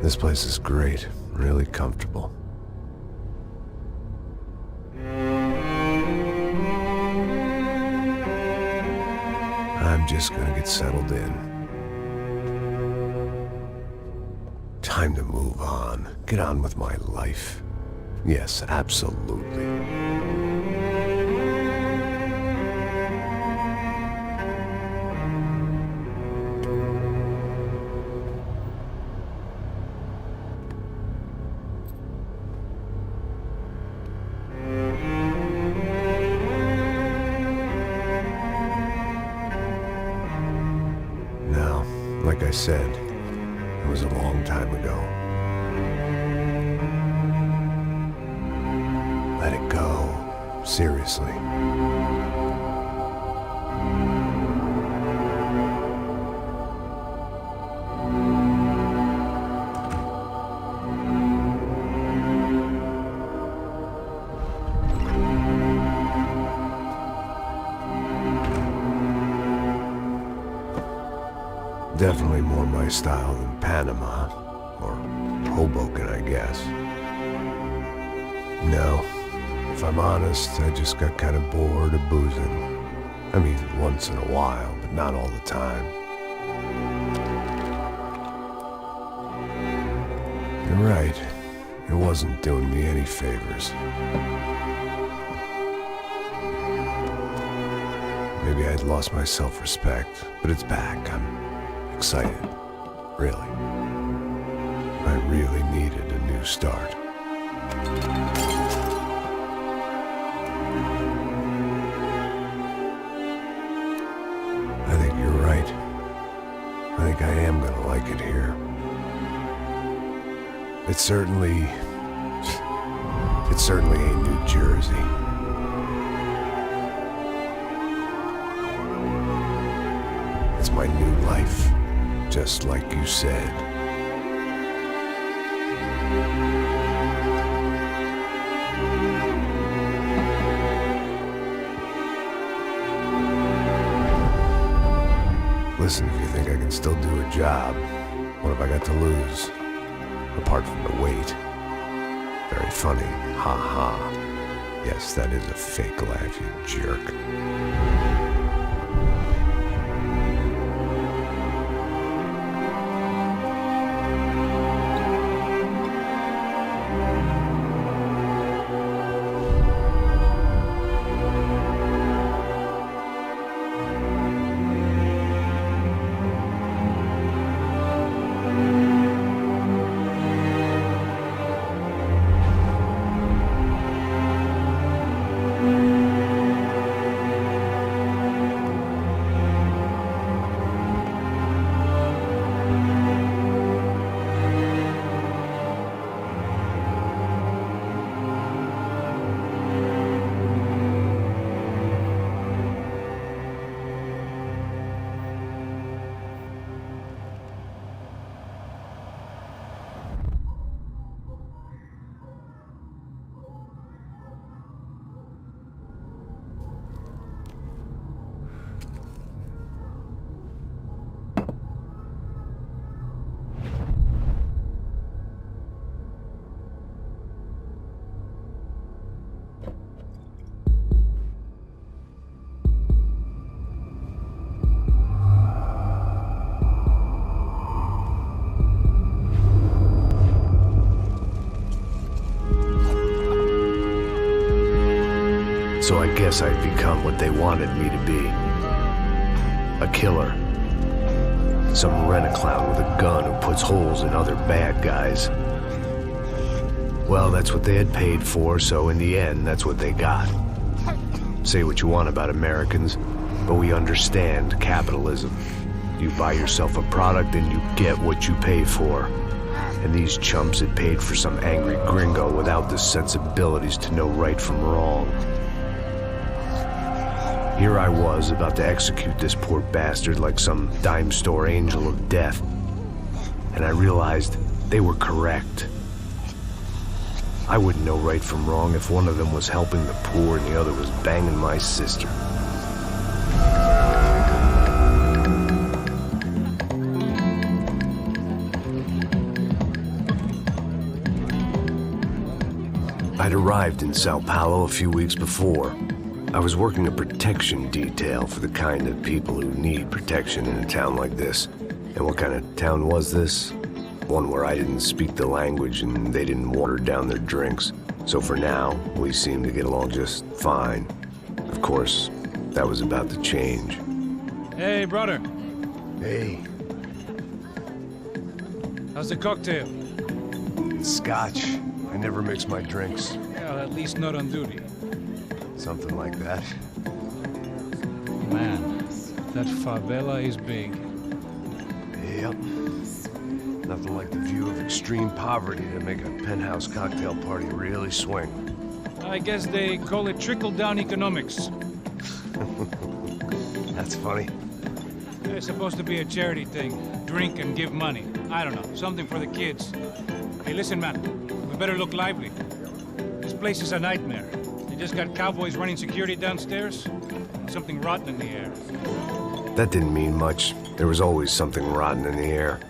This place is great, really comfortable. I'm just gonna get settled in. Time to move on. Get on with my life. Yes, absolutely. Now, like I said, it was a long time ago. Let it go. Seriously. Definitely more my style than Panama, or Hoboken, I guess. No, if I'm honest, I just got kind of bored of boozing. I mean, once in a while, but not all the time. You're right, it wasn't doing me any favors. Maybe I'd lost my self-respect, but it's back. I'm excited, really. I really needed a new start. I think you're right. I think I am gonna like it here. It certainly ain't New Jersey. It's my new life. Just like you said. Listen, if you think I can still do a job, what have I got to lose? Apart from the weight. Very funny. Ha ha. Yes, that is a fake laugh, you jerk. So I guess I've become what they wanted me to be. A killer. Some rent-a-clown with a gun who puts holes in other bad guys. Well, that's what they had paid for, so in the end, that's what they got. Say what you want about Americans, but we understand capitalism. You buy yourself a product and you get what you pay for. And these chumps had paid for some angry gringo without the sensibilities to know right from wrong. Here I was, about to execute this poor bastard like some dime store angel of death. And I realized they were correct. I wouldn't know right from wrong if one of them was helping the poor and the other was banging my sister. I'd arrived in Sao Paulo a few weeks before. I was working a protection detail for the kind of people who need protection in a town like this. And what kind of town was this? One where I didn't speak the language and they didn't water down their drinks. So for now, we seemed to get along just fine. Of course, that was about to change. Hey, brother. Hey. How's the cocktail? It's scotch. I never mix my drinks. Well, at least not on duty. Something like that. Man, that favela is big. Yep. Nothing like the view of extreme poverty to make a penthouse cocktail party really swing. I guess they call it trickle-down economics. That's funny. It's supposed to be a charity thing. Drink and give money. I don't know, something for the kids. Hey, listen, man. We better look lively. This place is a nightmare. They just got cowboys running security downstairs. Something rotten in the air. That didn't mean much. There was always something rotten in the air.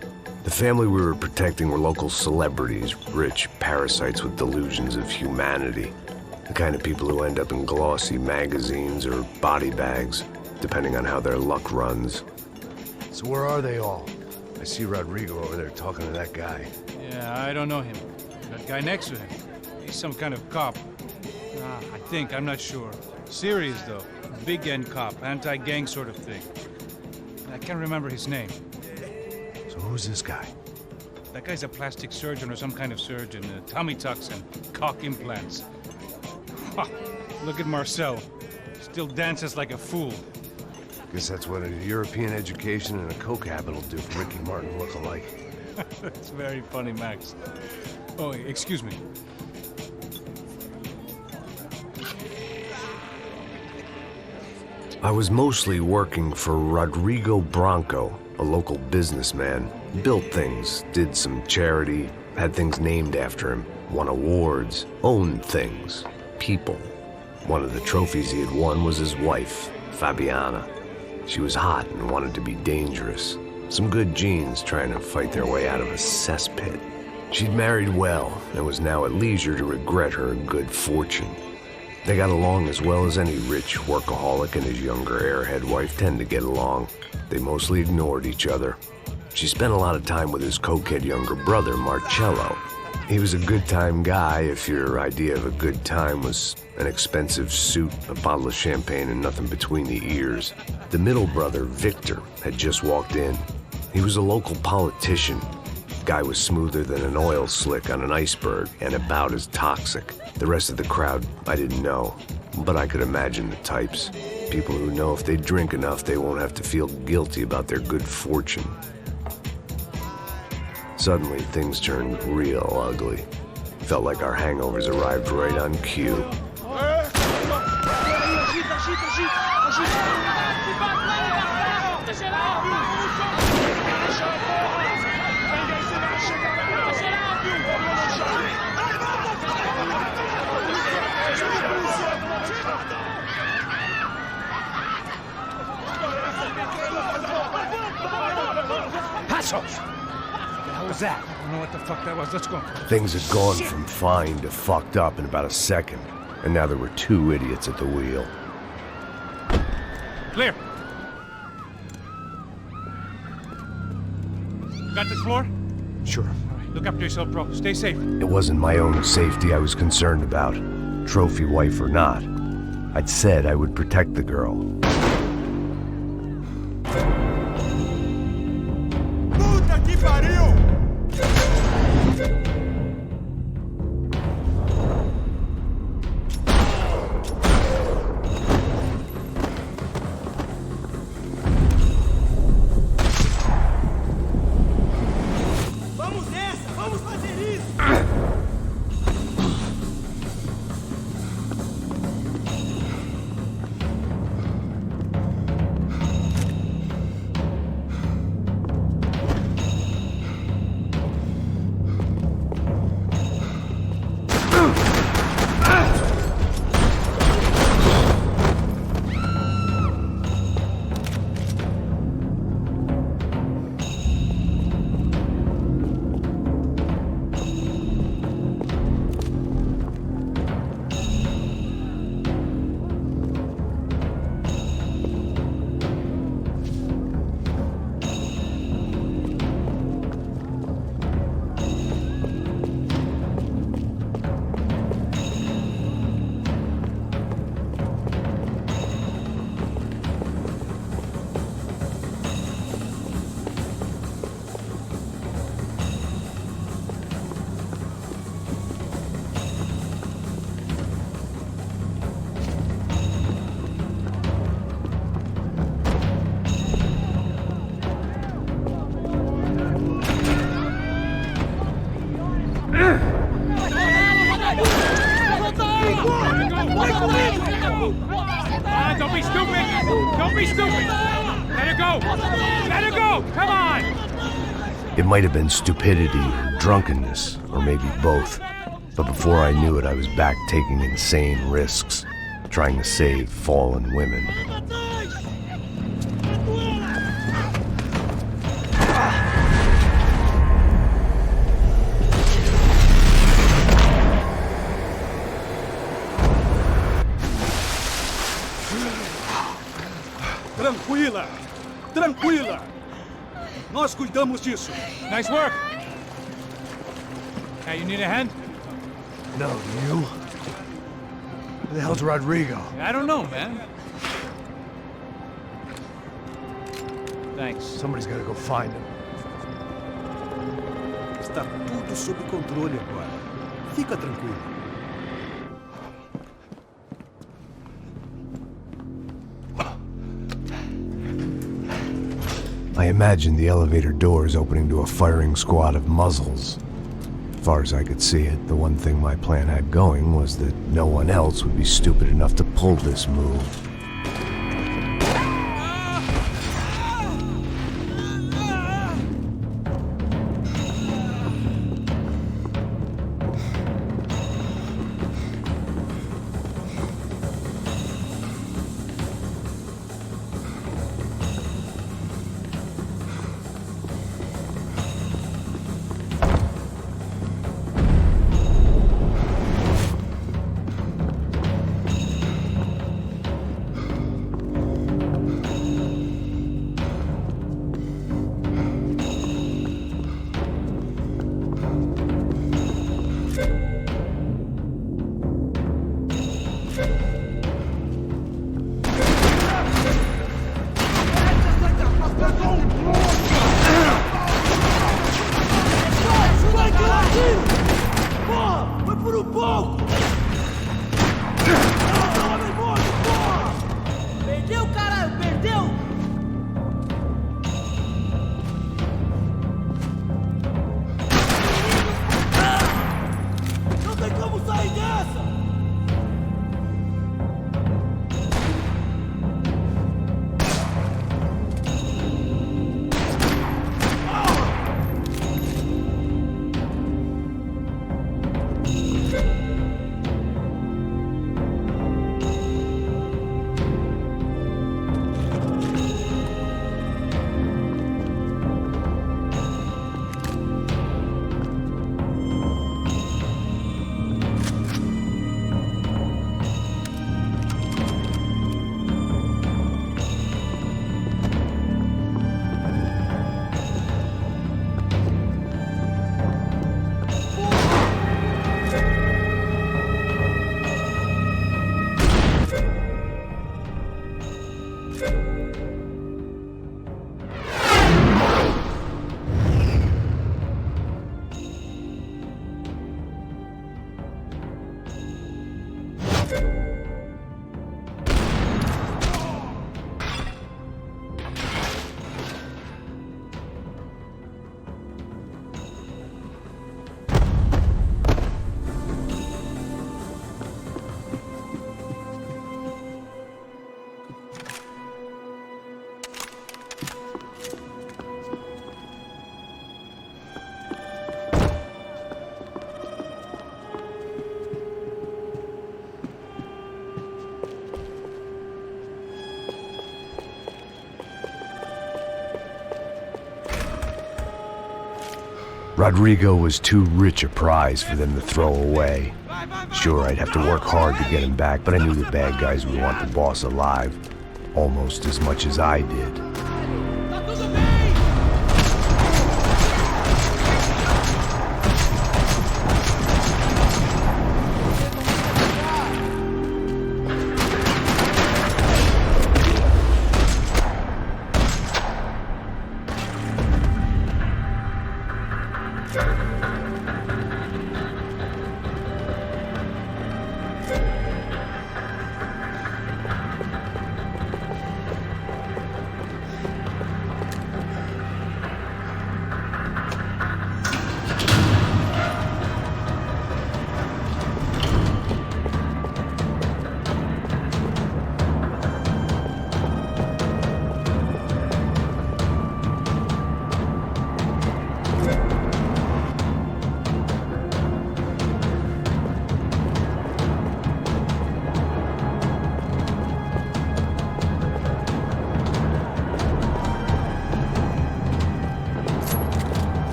The family we were protecting were local celebrities, rich parasites with delusions of humanity. The kind of people who end up in glossy magazines or body bags, depending on how their luck runs. So where are they all? I see Rodrigo over there talking to that guy. Yeah, I don't know him. That guy next to him. He's some kind of cop. I think, I'm not sure. Serious, though. Big end cop, anti-gang sort of thing. I can't remember his name. So who's this guy? That guy's a plastic surgeon or some kind of surgeon. Tummy tucks and cock implants. Ha! Look at Marcel. Still dances like a fool. Guess that's what a European education and a coke habit will do for Ricky Martin look-alike. That's very funny, Max. Oh, excuse me. I was mostly working for Rodrigo Branco, a local businessman. Built things, did some charity, had things named after him, won awards, owned things, people. One of the trophies he had won was his wife, Fabiana. She was hot and wanted to be dangerous. Some good genes trying to fight their way out of a cesspit. She'd married well and was now at leisure to regret her good fortune. They got along as well as any rich workaholic and his younger airhead wife tend to get along. They mostly ignored each other. She spent a lot of time with his cokehead younger brother, Marcello. He was a good-time guy if your idea of a good time was an expensive suit, a bottle of champagne, and nothing between the ears. The middle brother, Victor, had just walked in. He was a local politician. Guy was smoother than an oil slick on an iceberg and about as toxic. The rest of the crowd, I didn't know, but I could imagine the types. People who know if they drink enough, they won't have to feel guilty about their good fortune. Suddenly, things turned real ugly. Felt like our hangovers arrived right on cue. Passos! What was that? I don't know what the fuck that was. Let's go. Things had gone from fine to fucked up in about a second, and now there were two idiots at the wheel. Clear. Got this floor? Sure. All right, look after yourself, bro. Stay safe. It wasn't my own safety I was concerned about, trophy wife or not. I'd said I would protect the girl. Puta que pariu! Vamos nessa! Vamos fazer isso! Don't be stupid! Don't be stupid! Let her go! Let her go! Come on! It might have been stupidity or drunkenness, or maybe both. But before I knew it, I was back taking insane risks, trying to save fallen women. Tranquila! Tranquila! Nós cuidamos disso. Nice work! Hey, you need a hand? No, you? Who the hell's Rodrigo? I don't know, man. Thanks. Somebody's gotta go find him. Está tudo sob controle agora. Fica tranquilo. I imagined the elevator doors opening to a firing squad of muzzles. As far as I could see it, the one thing my plan had going was that no one else would be stupid enough to pull this move. Rodrigo was too rich a prize for them to throw away. Sure, I'd have to work hard to get him back, but I knew the bad guys would want the boss alive almost as much as I did.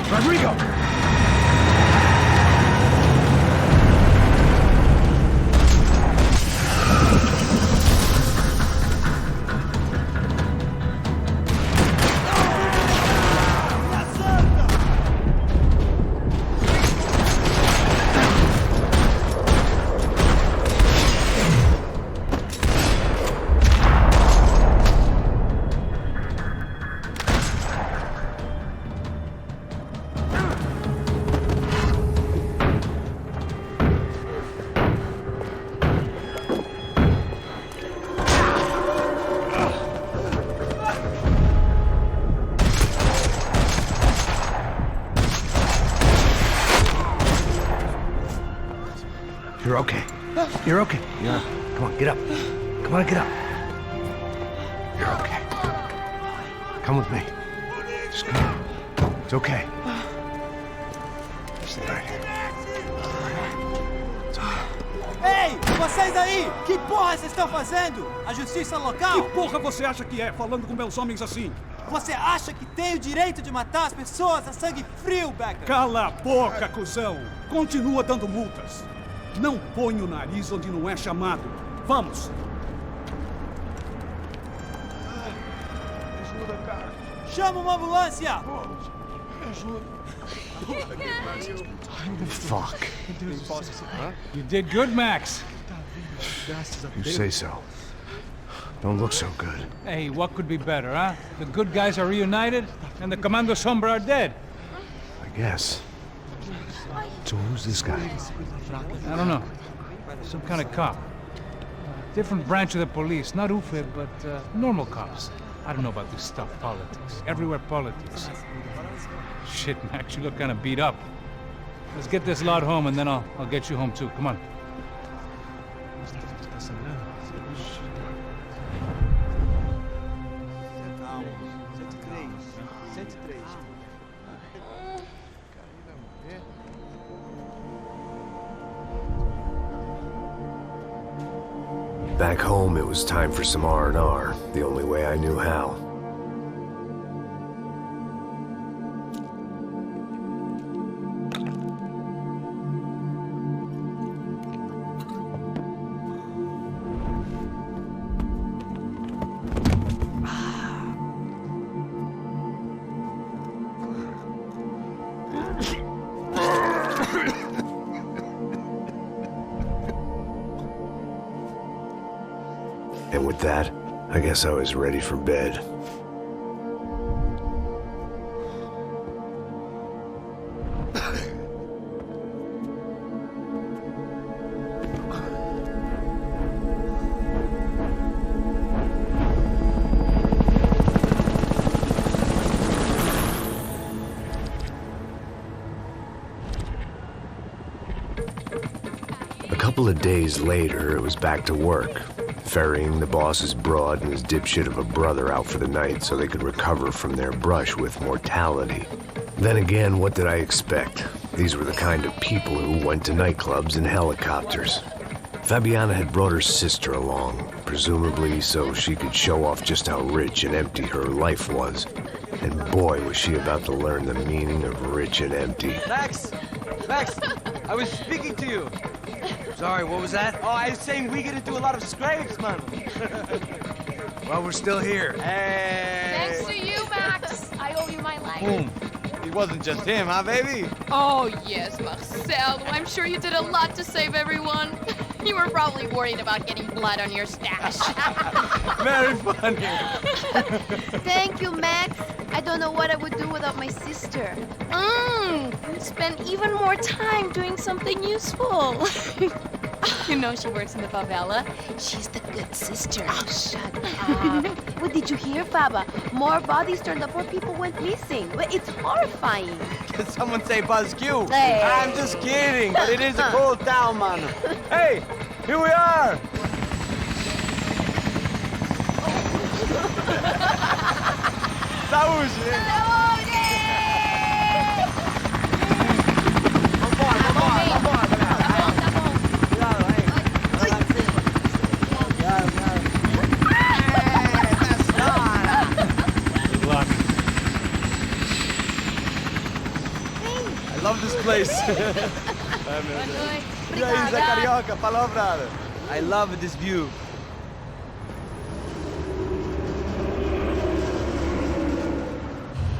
Rodrigo! You're okay. You're okay. Yeah. Come on, get up. Come on, get up. You're okay. Come with me. Just come on. It's okay. Stay right here. It's okay. Ei, vocês aí! Que porra vocês estão fazendo? A justiça local? Que porra você acha que é, falando com meus homens assim? Você acha que tem o direito de matar as pessoas a sangue frio, Becker? Cala a boca, cuzão! Continua dando multas. Não põe o nariz onde não é chamado. Vamos! Chama uma ambulância! Fuck. You did good, Max. You say so. Don't look so good. Hey, what could be better, huh? The good guys are reunited, and the Commando Sombra are dead. I guess. So who's this guy? I don't know. Some kind of cop. Different branch of the police. Not UFE, but normal cops. I don't know about this stuff, politics. Everywhere politics. Shit, Max, you look kind of beat up. Let's get this lot home, and then I'll get you home too. Come on. Back home, it was time for some R&R, the only way I knew how. And with that, I guess I was ready for bed. A couple of days later, it was back to work. Ferrying the boss's broad and his dipshit of a brother out for the night so they could recover from their brush with mortality. Then again, what did I expect? These were the kind of people who went to nightclubs in helicopters. Fabiana had brought her sister along, presumably so she could show off just how rich and empty her life was. And boy, was she about to learn the meaning of rich and empty. Max! Max! I was speaking to you! Sorry, what was that? Oh, I was saying we get into a lot of scrapes, man. Well, we're still here. Hey! Thanks to you, Max. I owe you my life. Boom. It wasn't just him, huh, baby? Oh, yes, Marcel. I'm sure you did a lot to save everyone. You were probably worried about getting blood on your stash. Very funny. Thank you, Max. I don't know what I would do without my sister. Spend even more time doing something useful. You know she works in the favela. She's the good sister. Oh, shut up. What did you hear, Faba? More bodies turned up where people went missing. Well, it's horrifying. Did someone say Buzz Q? Hey. I'm just kidding, but it is a cool town, man. Hey, here we are. Saúde! I love this place. E aí, Zé Carioca, falou, brother. I love this view.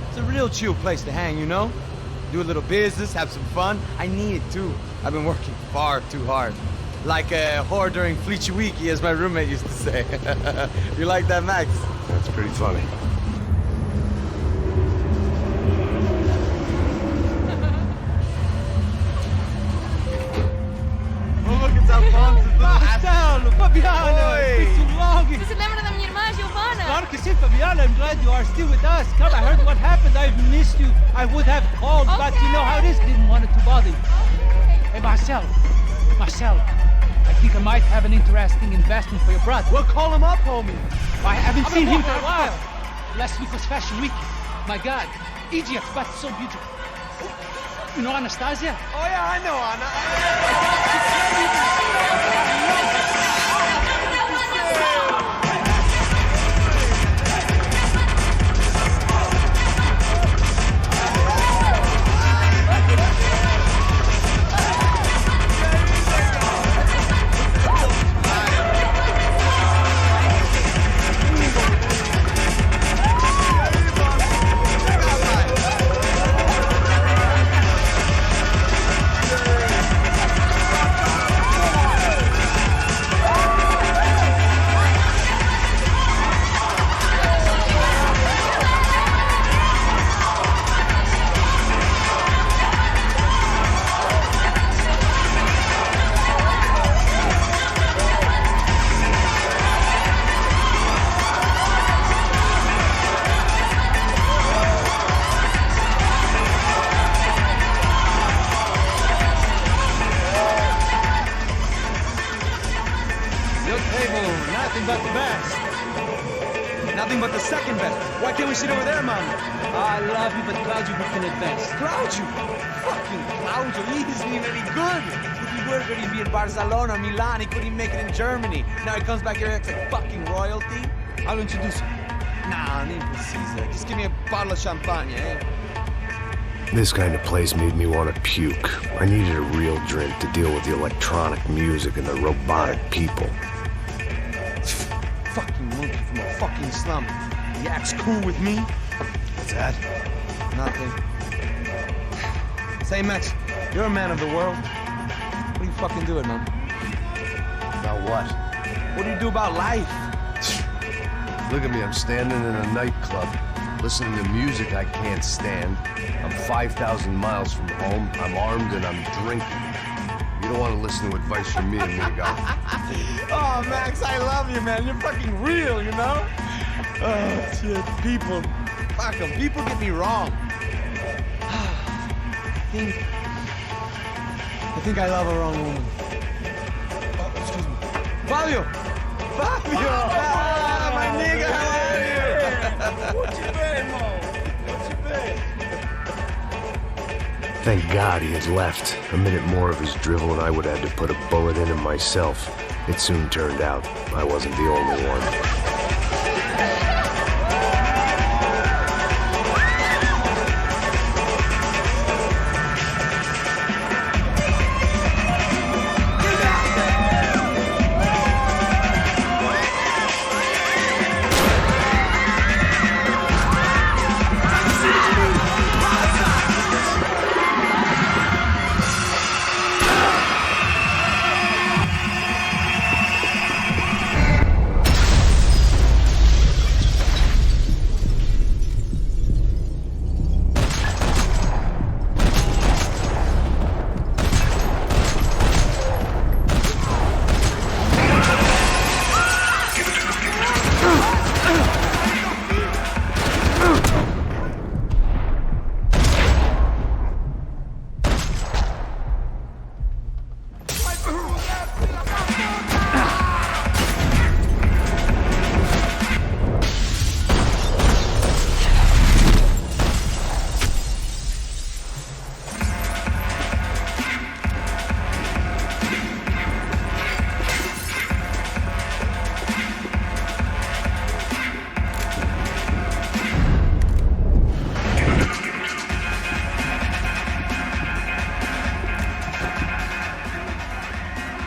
It's a real chill place to hang, you know? Do a little business, have some fun. I need it too. I've been working far too hard. Like a whore during Fleechy Weeky, as my roommate used to say. You like that, Max? That's pretty funny. Oh, look, it's Alfonso. Marcelo, Fabiana, it's been too long. Você se lembra da minha irmã, Giovanna? Claro que sim, Fabiana. I'm glad you are still with us. Come, I heard what happened. I've missed you. I would have called, but you know how it is. Didn't want it to bother you. Hey, Marcelo, I think I might have an interesting investment for your brother. Well, call him up, homie. I haven't seen him for a while. Last week was Fashion Week. My God, Egypt, but so beautiful. You know Anastasia? Oh, yeah, I know, Anna. But the best. Nothing but the second best. Why can't we sit over there, man? I love you, but Claudio booked in advance. Claudio? Fucking Claudio, he isn't even any good. If he were good, he'd be in Barcelona, Milan, he couldn't make it in Germany. Now he comes back here and acts like fucking royalty. I'll introduce you. Nah, need Caesar. Just give me a bottle of champagne, eh? This kind of place made me want to puke. I needed a real drink to deal with the electronic music and the robotic people. Fucking monkey from a fucking slum. He acts cool with me. What's that? Nothing. Say, Max, you're a man of the world. What do you fucking do it, man? About what? What do you do about life? Look at me, I'm standing in a nightclub, listening to music I can't stand. I'm 5,000 miles from home, I'm armed and I'm drinking. You don't want to listen to advice from me, amigo. Oh, Max, I love you, man. You're fucking real, you know? Oh, shit. People. Fuck them. People get me wrong. I think I love a wrong woman. Oh, excuse me. Fabio! Fabio! Ah, my nigga, how are you? What you been, Mo? What you been? Thank God he had left. A minute more of his drivel and I would have had to put a bullet in him myself. It soon turned out I wasn't the only one.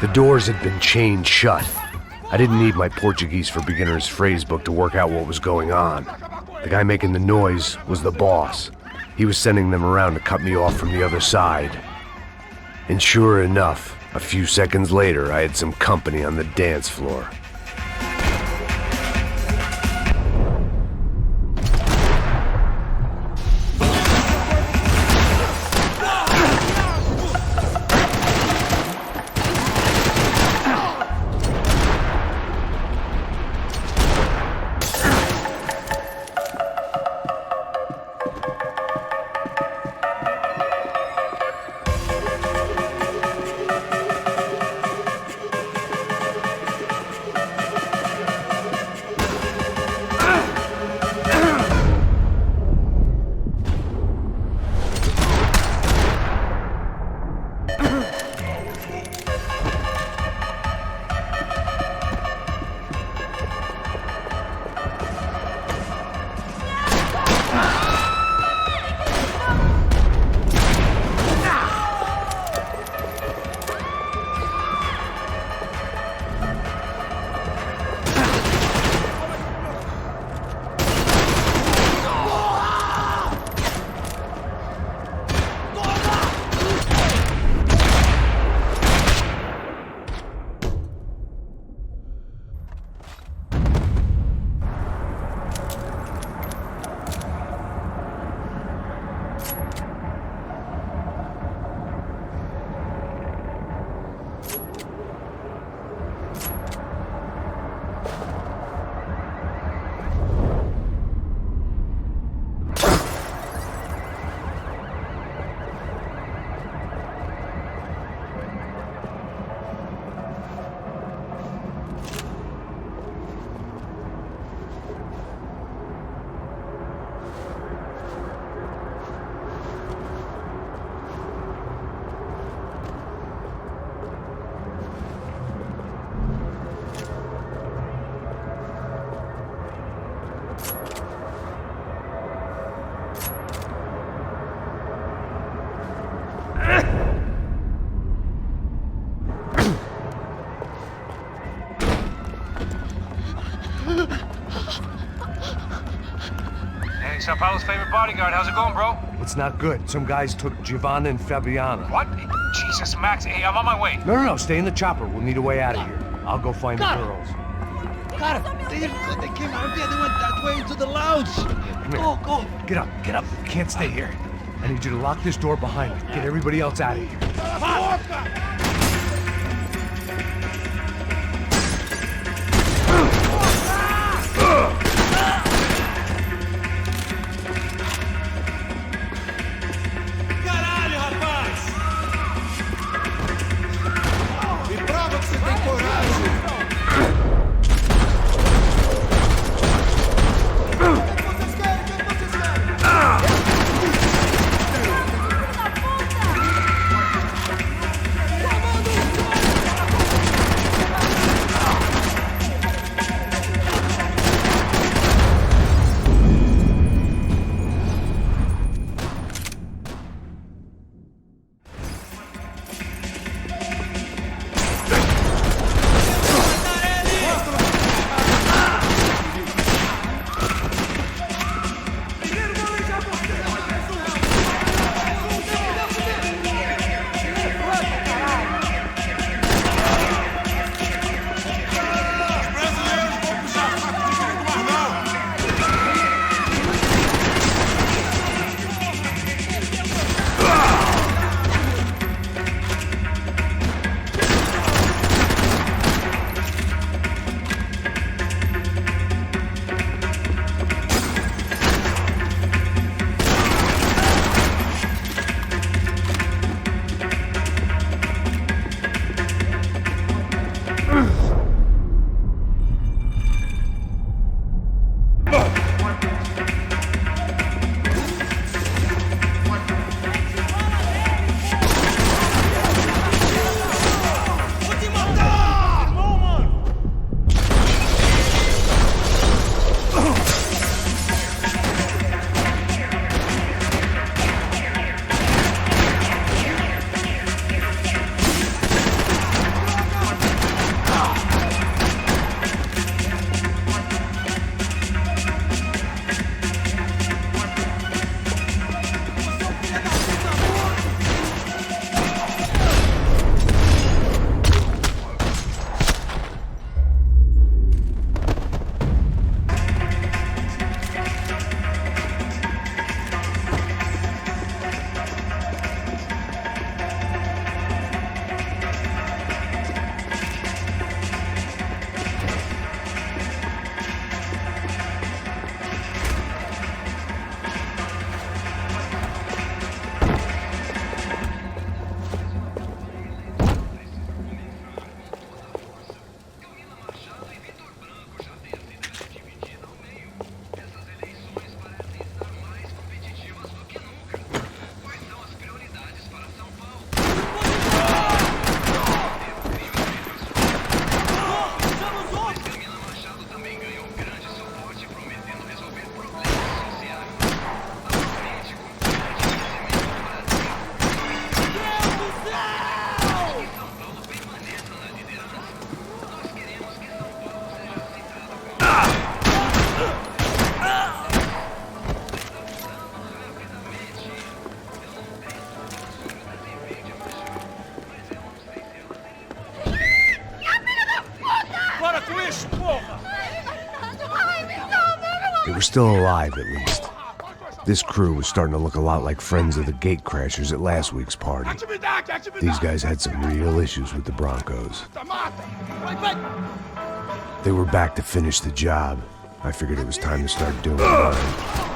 The doors had been chained shut. I didn't need my Portuguese for Beginners phrase book to work out what was going on. The guy making the noise was the boss. He was sending them around to cut me off from the other side. And sure enough, a few seconds later, I had some company on the dance floor. Sao Paulo's favorite bodyguard. How's it going, bro? It's not good. Some guys took Giovanna and Fabiana. What? Jesus, Max. Hey, I'm on my way. No. Stay in the chopper. We'll need a way out of here. I'll go find the girls. God, they came out of there. They went that way into the lounge. Go. Get up. You can't stay here. I need you to lock this door behind me. Get everybody else out of here. were still alive, at least. This crew was starting to look a lot like friends of the gatecrashers at last week's party. These guys had some real issues with the Broncos. They were back to finish the job. I figured it was time to start doing mine.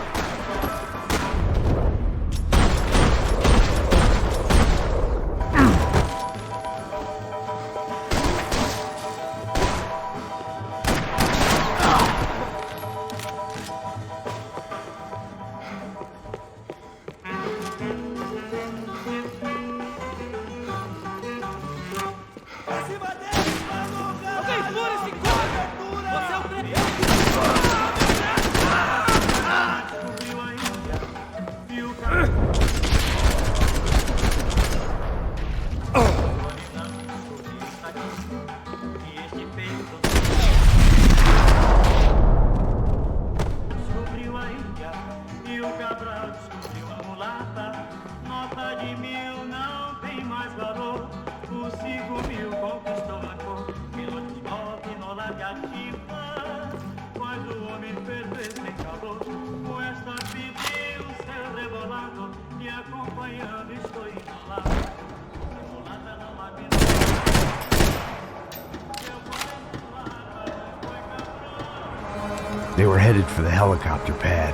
They were headed for the helicopter pad.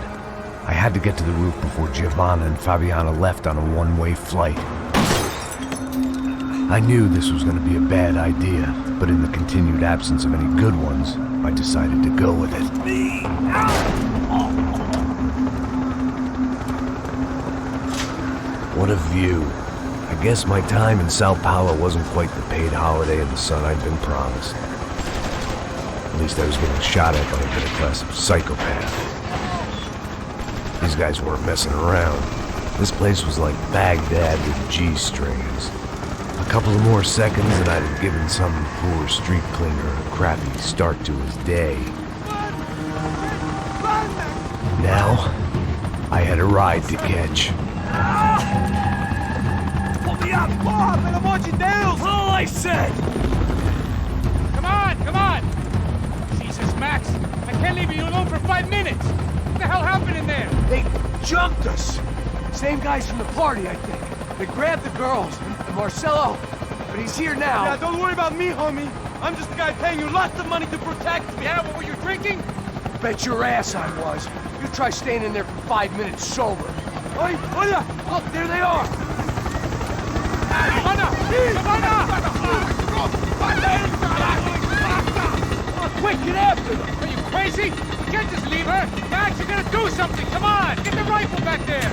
I had to get to the roof before Giovanna and Fabiana left on a one-way flight. I knew this was going to be a bad idea, but in the continued absence of any good ones, I decided to go with it. What a view. I guess my time in Sao Paulo wasn't quite the paid holiday in the sun I'd been promised. At least I was getting shot at by a middle-class psychopath. These guys weren't messing around. This place was like Baghdad with G-strings. A couple of more seconds and I'd have given some poor street cleaner a crappy start to his day. Now, I had a ride to catch. Pull me up! Bob, pelo amor de Deus! All I said! Come on, come on! Jesus, Max, I can't leave you alone for 5 minutes! What the hell happened in there? They jumped us! Same guys from the party, I think. They grabbed the girls, and Marcelo, but he's here now. Yeah, don't worry about me, homie. I'm just the guy paying you lots of money to protect me. Yeah, but were you drinking? Bet your ass I was. You try staying in there for 5 minutes sober. Oi, hola! Look, there they are! Quick, get after them! Are you crazy? You can't just leave her! Max, you gotta do something! Come on! Get the rifle back there!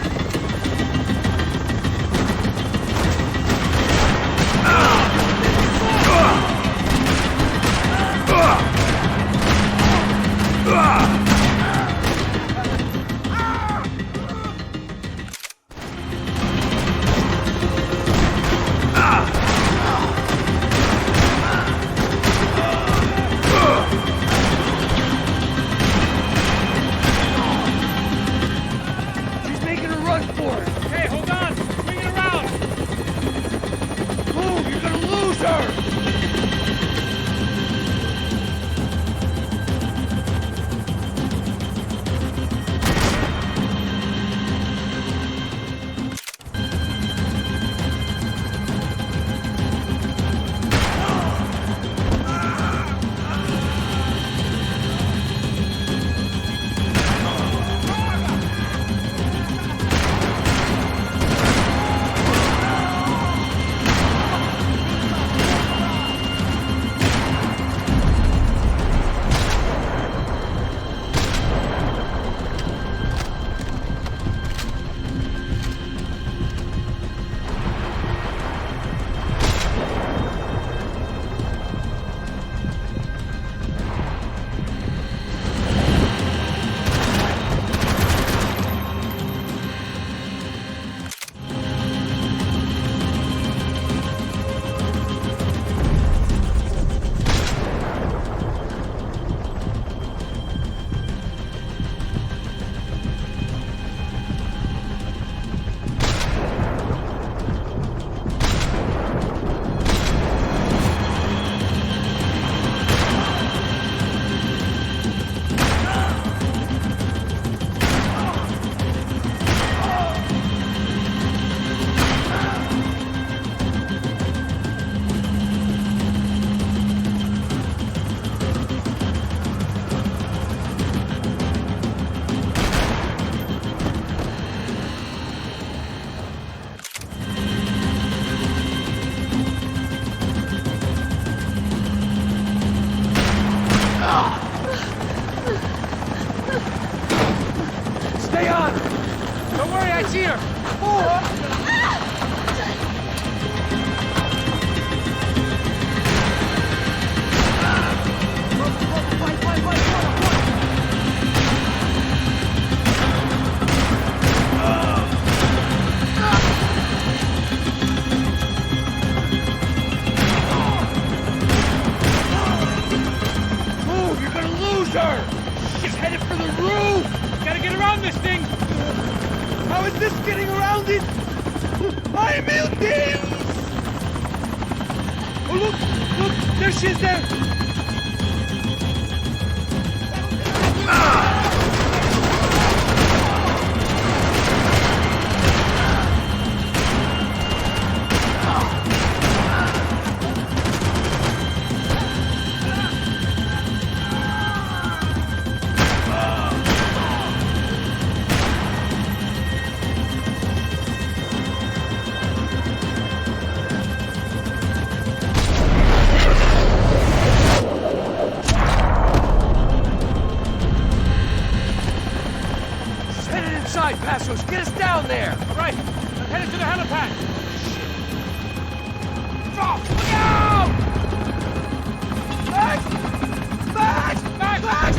Ai, meu Deus! Oh, look! There she is there! Passos, get us down there! Right. Headed to the helipad. Drop! Look out! Max! Max! Max! Max!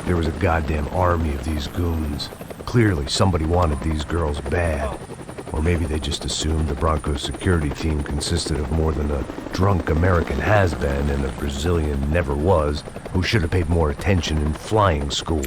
There was a goddamn army of these goons. Clearly, somebody wanted these girls bad. Or maybe they just assumed the Branco's security team consisted of more than a drunk American has-been and a Brazilian never was, who should have paid more attention in flying school.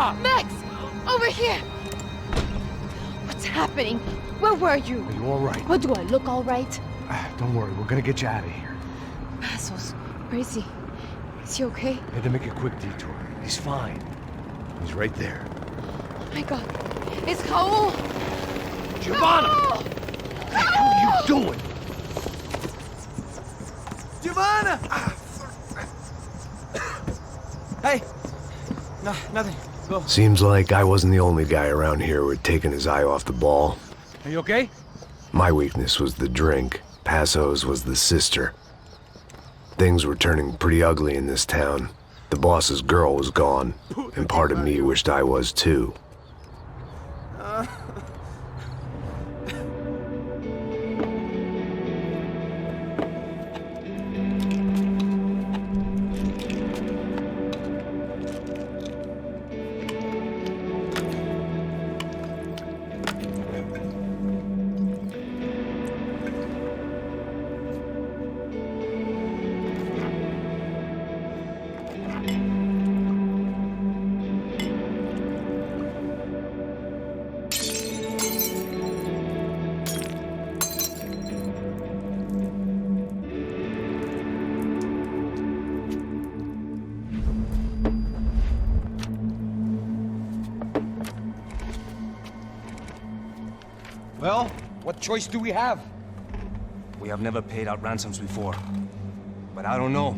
Stop! Max! Over here! What's happening? Where were you? Are you all right? What, do I look all right? Don't worry, we're gonna get you out of here. Passos, where is he? Is he okay? Had to make a quick detour. He's fine. He's right there. Oh my god. It's Raul! Giovanna! Raul! What the hell are you doing? Giovanna! Hey! No, nothing. Go. Seems like I wasn't the only guy around here who had taken his eye off the ball. Are you okay? My weakness was the drink. Passos was the sister. Things were turning pretty ugly in this town. The boss's girl was gone, and part of me wished I was too. Well, what choice do we have? We have never paid out ransoms before. But I don't know.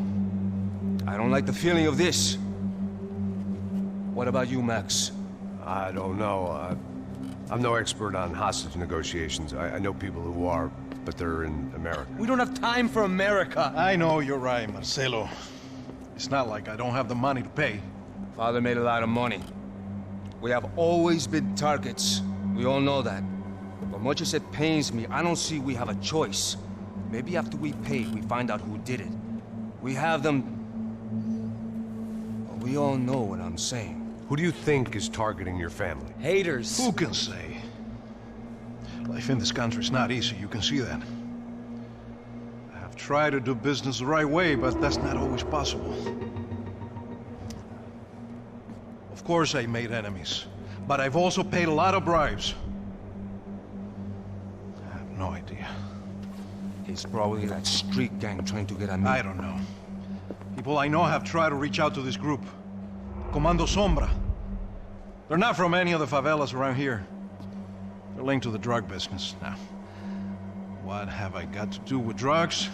I don't like the feeling of this. What about you, Max? I don't know. I'm no expert on hostage negotiations. I know people who are, but they're in America. We don't have time for America. I know you're right, Marcelo. It's not like I don't have the money to pay. Father made a lot of money. We have always been targets. We all know that. But much as it pains me, I don't see we have a choice. Maybe after we pay, we find out who did it. We have them... Well, we all know what I'm saying. Who do you think is targeting your family? Haters. Who can say? Life in this country is not easy, you can see that. I have tried to do business the right way, but that's not always possible. Of course I made enemies, but I've also paid a lot of bribes. I have no idea. It's probably that street gang trying to get at me. I don't know. People I know have tried to reach out to this group. Comando Sombra. They're not from any of the favelas around here. They're linked to the drug business. Now, what have I got to do with drugs?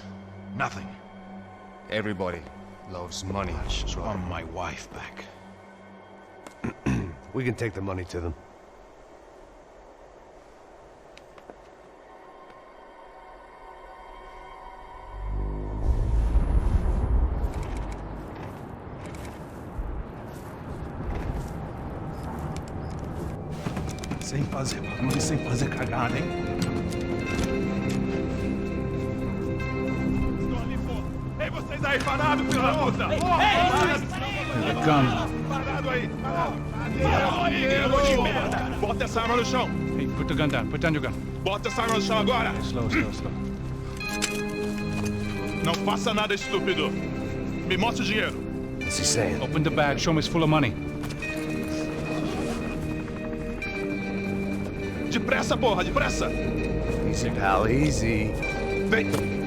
Nothing. Everybody loves money. I just want my wife back. We can take the money to them. Sem fazer barulho, sem fazer cagada, hein? Estou ali, pô! Ei, vocês aí parados, filho da puta! The gun. Parado aí! Parado! De merda! Bota essa arma no chão! Hey, put the gun down. Put down your gun. Bota essa arma no chão agora! Slow, slow, slow. Não faça nada estúpido! Me mostre o dinheiro! What's he saying? Open the bag. Show me it's full of money. Depressa, porra! Depressa! Easy, pal, easy. Vem!